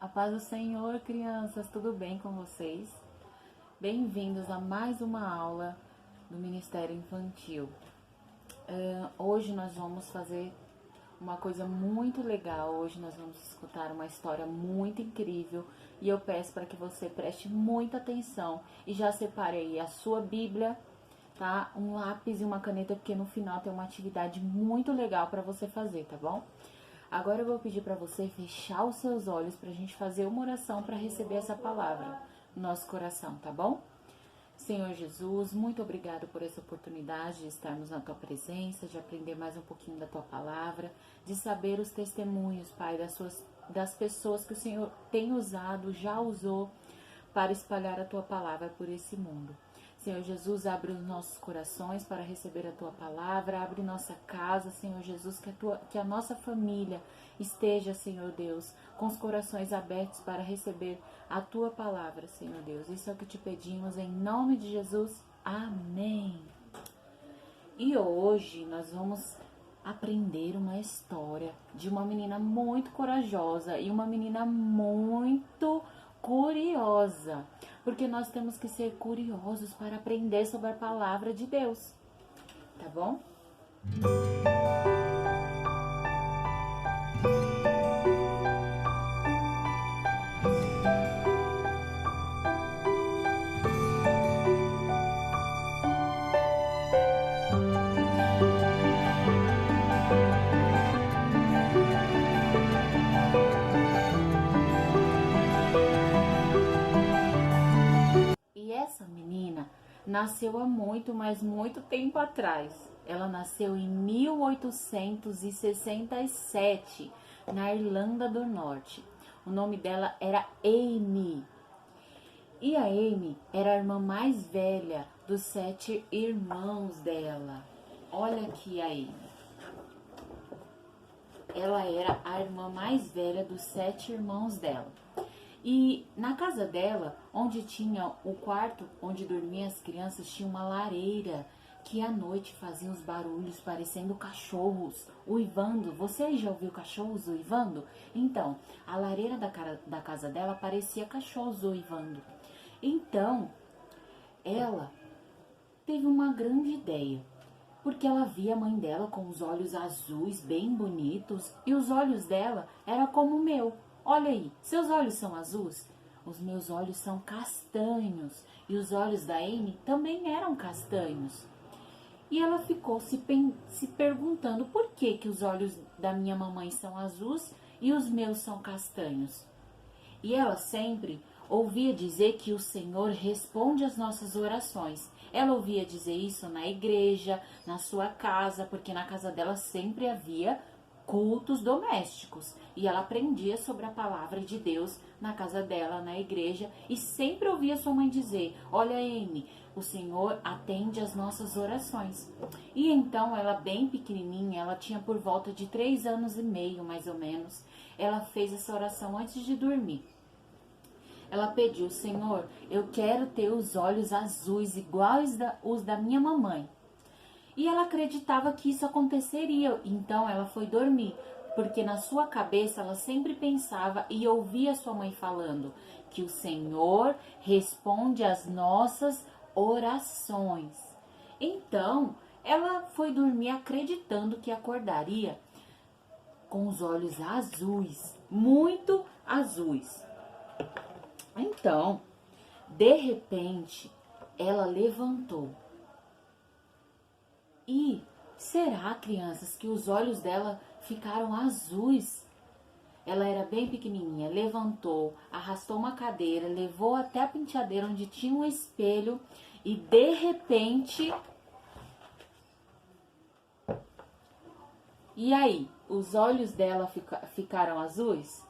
A paz do Senhor, crianças, tudo bem com vocês? Bem-vindos a mais uma aula do Ministério Infantil. Hoje nós vamos fazer uma coisa muito legal. Hoje nós vamos escutar uma história muito incrível e eu peço para que você preste muita atenção e já separe aí a sua Bíblia, tá? Um lápis e uma caneta, porque no final tem uma atividade muito legal para você fazer, tá bom? Agora eu vou pedir para você fechar os seus olhos para a gente fazer uma oração para receber essa palavra no nosso coração, tá bom? Senhor Jesus, muito obrigado por essa oportunidade de estarmos na Tua presença, de aprender mais um pouquinho da Tua palavra, de saber os testemunhos, Pai, das pessoas que o Senhor tem usado, já usou para espalhar a Tua palavra por esse mundo. Senhor Jesus, abre os nossos corações para receber a Tua palavra, abre nossa casa, Senhor Jesus, que a nossa família esteja, Senhor Deus, com os corações abertos para receber a Tua palavra, Senhor Deus. Isso é o que te pedimos, em nome de Jesus. Amém. E hoje nós vamos aprender uma história de uma menina muito corajosa e uma menina muito curiosa, porque nós temos que ser curiosos para aprender sobre a palavra de Deus, tá bom? E essa menina nasceu há muito, mas muito tempo atrás. Ela nasceu em 1867, na Irlanda do Norte. O nome dela era Amy. E a Amy era a irmã mais velha dos 7 irmãos dela. Olha aqui a Amy. Ela era a irmã mais velha dos 7 irmãos dela. E na casa dela, onde tinha o quarto onde dormiam as crianças, tinha uma lareira que à noite fazia uns barulhos parecendo cachorros uivando. Você já ouviu cachorros uivando? Então, a lareira da casa dela parecia cachorros uivando. Então, ela teve uma grande ideia, porque ela via a mãe dela com os olhos azuis bem bonitos e os olhos dela eram como o meu. Olha aí, seus olhos são azuis? Os meus olhos são castanhos. E os olhos da Amy também eram castanhos. E ela ficou se perguntando por que os olhos da minha mamãe são azuis e os meus são castanhos. E ela sempre ouvia dizer que o Senhor responde às nossas orações. Ela ouvia dizer isso na igreja, na sua casa, porque na casa dela sempre havia cultos domésticos, e ela aprendia sobre a palavra de Deus na casa dela, na igreja, e sempre ouvia sua mãe dizer: olha, Amy, o Senhor atende às nossas orações. E então ela, bem pequenininha, ela tinha por volta de 3 anos e meio, mais ou menos, ela fez essa oração antes de dormir. Ela pediu: Senhor, eu quero ter os olhos azuis iguais os da minha mamãe. E ela acreditava que isso aconteceria, então ela foi dormir, porque na sua cabeça ela sempre pensava e ouvia sua mãe falando que o Senhor responde às nossas orações. Então, ela foi dormir acreditando que acordaria com os olhos azuis, muito azuis. Então, de repente, ela levantou. E será, crianças, que os olhos dela ficaram azuis? Ela era bem pequenininha, levantou, arrastou uma cadeira, levou até a penteadeira onde tinha um espelho e de repente... E aí, os olhos dela ficaram azuis?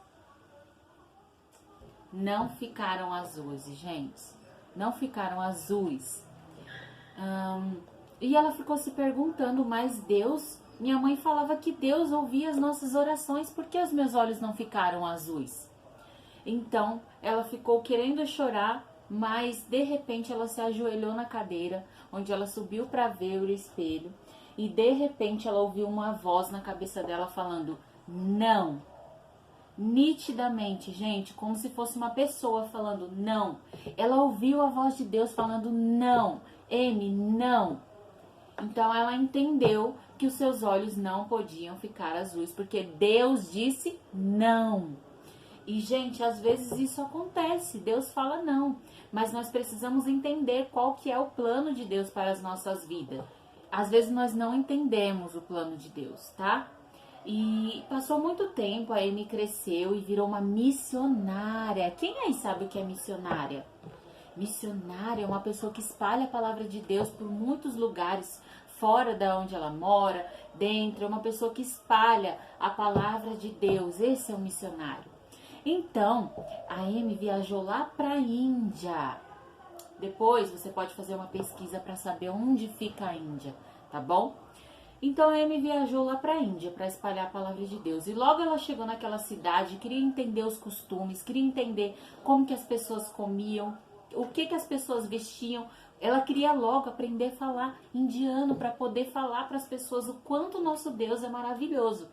Não ficaram azuis, gente. Não ficaram azuis. E ela ficou se perguntando, mas Deus, minha mãe falava que Deus ouvia as nossas orações, por que os meus olhos não ficaram azuis? Então, ela ficou querendo chorar, mas de repente ela se ajoelhou na cadeira, onde ela subiu para ver o espelho, e de repente ela ouviu uma voz na cabeça dela falando: não, nitidamente, gente, como se fosse uma pessoa falando não. Ela ouviu a voz de Deus falando não. Amy, não. Então ela entendeu que os seus olhos não podiam ficar azuis, porque Deus disse não. E, gente, às vezes isso acontece, Deus fala não, mas nós precisamos entender qual que é o plano de Deus para as nossas vidas. Às vezes nós não entendemos o plano de Deus, tá? E passou muito tempo, a Amy cresceu e virou uma missionária. Quem aí sabe o que é missionária? Missionária é uma pessoa que espalha a palavra de Deus por muitos lugares, fora da onde ela mora, dentro. É uma pessoa que espalha a palavra de Deus. Esse é o missionário. Então, a Amy viajou lá para a Índia. Depois você pode fazer uma pesquisa para saber onde fica a Índia, tá bom? Então a Amy viajou lá para a Índia para espalhar a palavra de Deus. E logo ela chegou naquela cidade, queria entender os costumes, queria entender como que as pessoas comiam, o que as pessoas vestiam. Ela queria logo aprender a falar indiano para poder falar para as pessoas o quanto o nosso Deus é maravilhoso.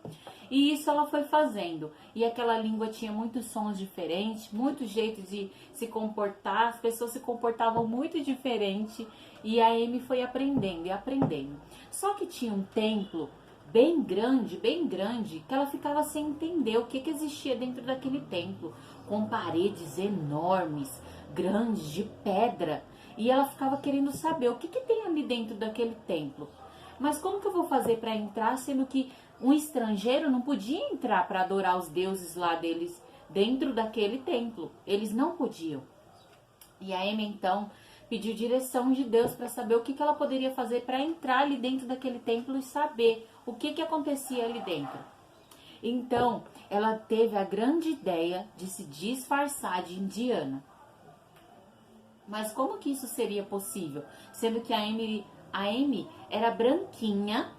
E isso ela foi fazendo. E aquela língua tinha muitos sons diferentes, muitos jeitos de se comportar. As pessoas se comportavam muito diferente. E a Amy foi aprendendo e aprendendo. Só que tinha um templo bem grande, que ela ficava sem entender o que existia dentro daquele templo. Com paredes enormes, grandes, de pedra. E ela ficava querendo saber o que tem ali dentro daquele templo. Mas como que eu vou fazer para entrar, sendo que um estrangeiro não podia entrar para adorar os deuses lá deles dentro daquele templo? Eles não podiam. E a Amy então pediu direção de Deus para saber o que ela poderia fazer para entrar ali dentro daquele templo e saber o que acontecia ali dentro. Então, ela teve a grande ideia de se disfarçar de indiana. Mas como que isso seria possível? Sendo que a Amy era branquinha,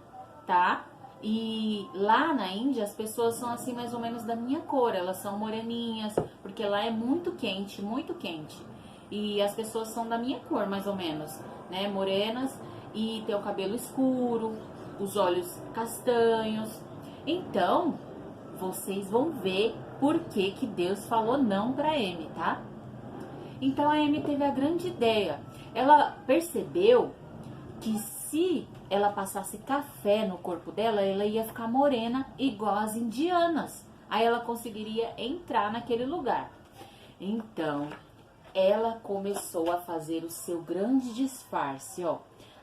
tá? E lá na Índia as pessoas são assim mais ou menos da minha cor. Elas são moreninhas, porque lá é muito quente, muito quente. E as pessoas são da minha cor mais ou menos, né? Morenas e tem o cabelo escuro, os olhos castanhos. Então, vocês vão ver por que Deus falou não pra Amy, tá? Então a Amy teve a grande ideia. Ela percebeu que se ela passasse café no corpo dela, ela ia ficar morena igual as indianas. Aí ela conseguiria entrar naquele lugar. Então, ela começou a fazer o seu grande disfarce, ó.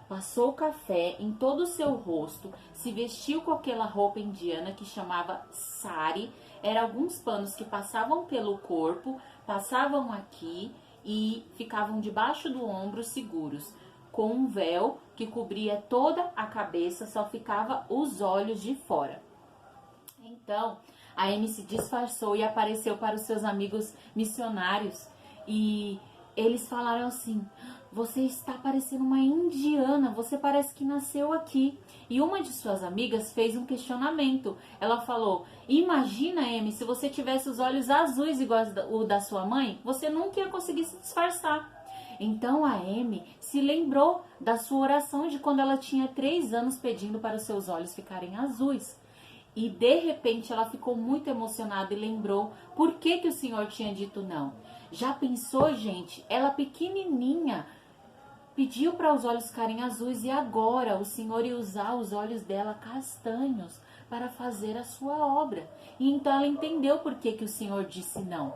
Passou o café em todo o seu rosto, se vestiu com aquela roupa indiana que chamava sari. Eram alguns panos que passavam pelo corpo, passavam aqui e ficavam debaixo do ombro seguros, com um véu que cobria toda a cabeça, só ficava os olhos de fora. Então, a Amy se disfarçou e apareceu para os seus amigos missionários e eles falaram assim: você está parecendo uma indiana, você parece que nasceu aqui. E uma de suas amigas fez um questionamento. Ela falou: imagina, Amy, se você tivesse os olhos azuis igual o da sua mãe, você nunca ia conseguir se disfarçar. Então a Amy se lembrou da sua oração de quando ela tinha 3 anos pedindo para os seus olhos ficarem azuis. E de repente ela ficou muito emocionada e lembrou por que o Senhor tinha dito não. Já pensou, gente? Ela pequenininha pediu para os olhos ficarem azuis e agora o Senhor ia usar os olhos dela castanhos para fazer a sua obra. E então ela entendeu por que o Senhor disse não.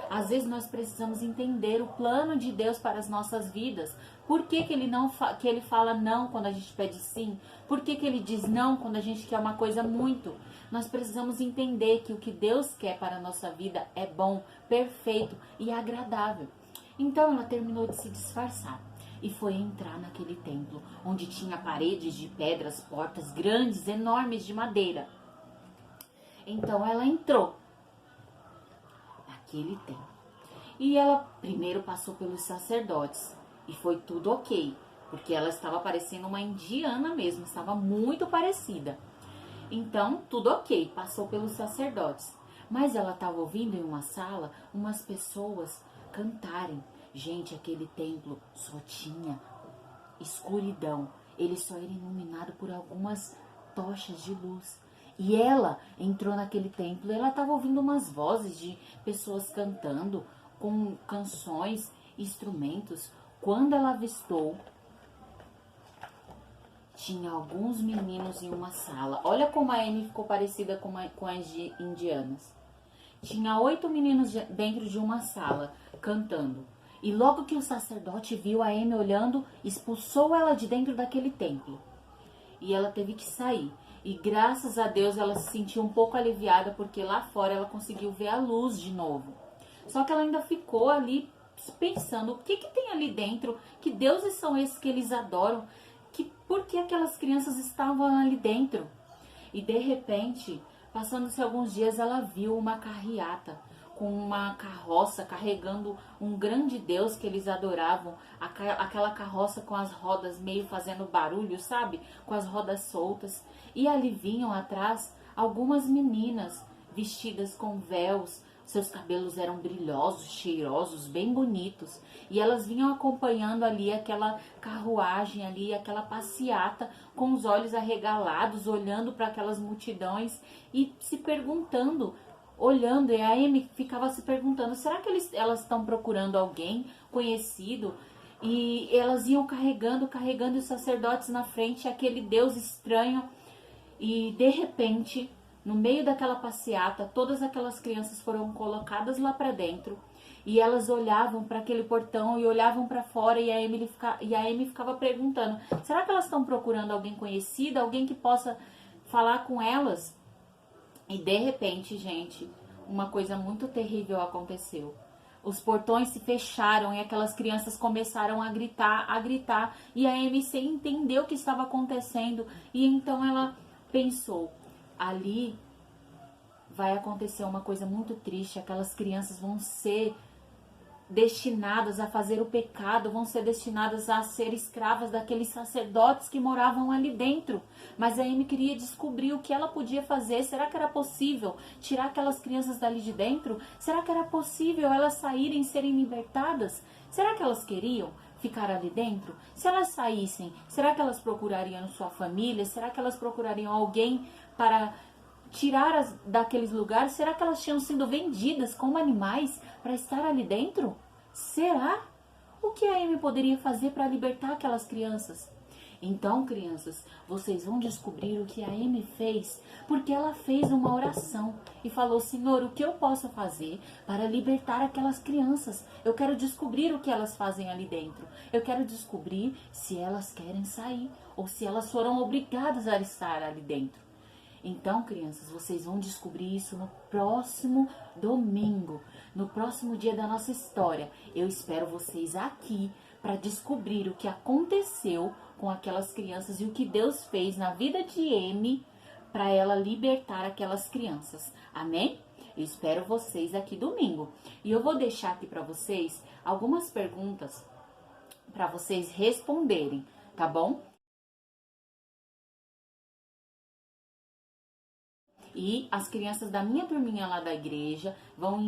Às vezes nós precisamos entender o plano de Deus para as nossas vidas. Por que ele fala não quando a gente pede sim? Por que ele diz não quando a gente quer uma coisa muito? Nós precisamos entender que o que Deus quer para a nossa vida é bom, perfeito e agradável. Então ela terminou de se disfarçar e foi entrar naquele templo, onde tinha paredes de pedras, portas grandes, enormes de madeira. Então ela entrou naquele templo. E ela primeiro passou pelos sacerdotes e foi tudo ok, porque ela estava parecendo uma indiana mesmo, estava muito parecida. Então, tudo ok, passou pelos sacerdotes. Mas ela estava ouvindo em uma sala umas pessoas cantarem. Gente, aquele templo só tinha escuridão. Ele só era iluminado por algumas tochas de luz. E ela entrou naquele templo, ela estava ouvindo umas vozes de pessoas cantando com canções, instrumentos. Quando ela avistou, tinha alguns meninos em uma sala. Olha como a Amy ficou parecida com as indianas. Tinha 8 meninos dentro de uma sala, cantando. E logo que o sacerdote viu a Amy olhando, expulsou ela de dentro daquele templo. E ela teve que sair. E graças a Deus ela se sentiu um pouco aliviada, porque lá fora ela conseguiu ver a luz de novo. Só que ela ainda ficou ali pensando, o que tem ali dentro? Que deuses são esses que eles adoram? Por que aquelas crianças estavam ali dentro? E de repente, passando-se alguns dias, ela viu uma carreata com uma carroça carregando um grande Deus que eles adoravam. Aquela carroça com as rodas meio fazendo barulho, sabe? Com as rodas soltas. E ali vinham atrás algumas meninas vestidas com véus. Seus cabelos eram brilhosos, cheirosos, bem bonitos. E elas vinham acompanhando ali aquela carruagem ali, aquela passeata, com os olhos arregalados, olhando para aquelas multidões e se perguntando, olhando. E a Amy ficava se perguntando, será que elas estão procurando alguém conhecido? E elas iam carregando os sacerdotes na frente, aquele Deus estranho. E de repente, no meio daquela passeata, todas aquelas crianças foram colocadas lá para dentro e elas olhavam para aquele portão e olhavam para fora e a Amy ficava perguntando, será que elas estão procurando alguém conhecido, alguém que possa falar com elas? E de repente, gente, uma coisa muito terrível aconteceu. Os portões se fecharam e aquelas crianças começaram a gritar, e a Amy sem entender o que estava acontecendo, e então ela pensou, ali vai acontecer uma coisa muito triste, aquelas crianças vão ser destinadas a fazer o pecado, vão ser destinadas a ser escravas daqueles sacerdotes que moravam ali dentro. Mas a Amy queria descobrir o que ela podia fazer. Será que era possível tirar aquelas crianças dali de dentro? Será que era possível elas saírem e serem libertadas? Será que elas queriam ficar ali dentro? Se elas saíssem, será que elas procurariam sua família? Será que elas procurariam alguém para tirar daqueles lugares? Será que elas tinham sido vendidas como animais para estar ali dentro? Será? O que a Amy poderia fazer para libertar aquelas crianças? Então, crianças, vocês vão descobrir o que a Amy fez, porque ela fez uma oração e falou, Senhor, o que eu posso fazer para libertar aquelas crianças? Eu quero descobrir o que elas fazem ali dentro. Eu quero descobrir se elas querem sair ou se elas foram obrigadas a estar ali dentro. Então, crianças, vocês vão descobrir isso no próximo domingo, no próximo dia da nossa história. Eu espero vocês aqui para descobrir o que aconteceu com aquelas crianças e o que Deus fez na vida de Amy para ela libertar aquelas crianças. Amém? Eu espero vocês aqui domingo. E eu vou deixar aqui para vocês algumas perguntas para vocês responderem, tá bom? E as crianças da minha turminha lá da igreja vão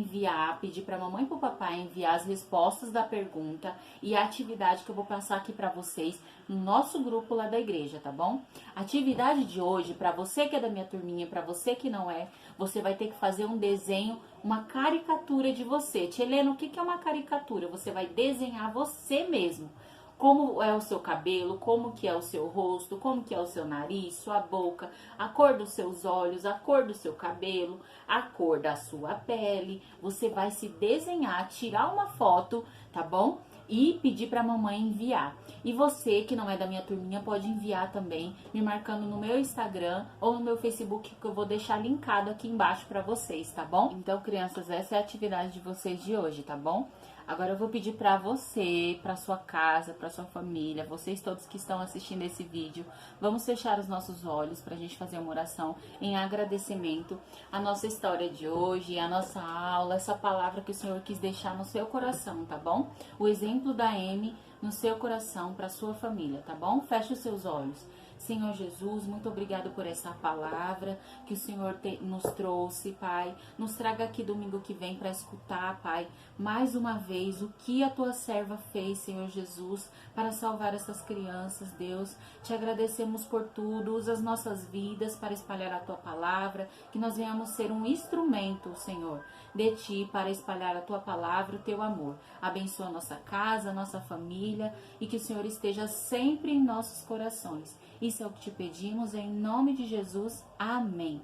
pedir para a mamãe e para o papai enviar as respostas da pergunta e a atividade que eu vou passar aqui para vocês no nosso grupo lá da igreja, tá bom? A atividade de hoje, para você que é da minha turminha, para você que não é, você vai ter que fazer um desenho, uma caricatura de você. Tia Helena, o que é uma caricatura? Você vai desenhar você mesmo. Como é o seu cabelo, como que é o seu rosto, como que é o seu nariz, sua boca, a cor dos seus olhos, a cor do seu cabelo, a cor da sua pele. Você vai se desenhar, tirar uma foto, tá bom? E pedir para a mamãe enviar. E você que não é da minha turminha pode enviar também, me marcando no meu Instagram ou no meu Facebook, que eu vou deixar linkado aqui embaixo para vocês, tá bom? Então, crianças, essa é a atividade de vocês de hoje, tá bom? Agora eu vou pedir para você, para sua casa, para sua família, vocês todos que estão assistindo esse vídeo, vamos fechar os nossos olhos para a gente fazer uma oração em agradecimento à nossa história de hoje, à nossa aula, essa palavra que o Senhor quis deixar no seu coração, tá bom? O exemplo da Amy no seu coração para sua família, tá bom? Feche os seus olhos. Senhor Jesus, muito obrigado por essa palavra que o Senhor nos trouxe, Pai. Nos traga aqui domingo que vem para escutar, Pai, mais uma vez o que a tua serva fez, Senhor Jesus, para salvar essas crianças, Deus. Te agradecemos por tudo. Usa as nossas vidas para espalhar a tua palavra, que nós venhamos ser um instrumento, Senhor, de ti para espalhar a tua palavra, o teu amor. Abençoa a nossa casa, a nossa família e que o Senhor esteja sempre em nossos corações. Isso é o que te pedimos, em nome de Jesus. Amém.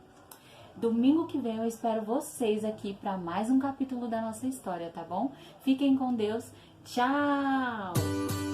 Domingo que vem eu espero vocês aqui para mais um capítulo da nossa história, tá bom? Fiquem com Deus. Tchau!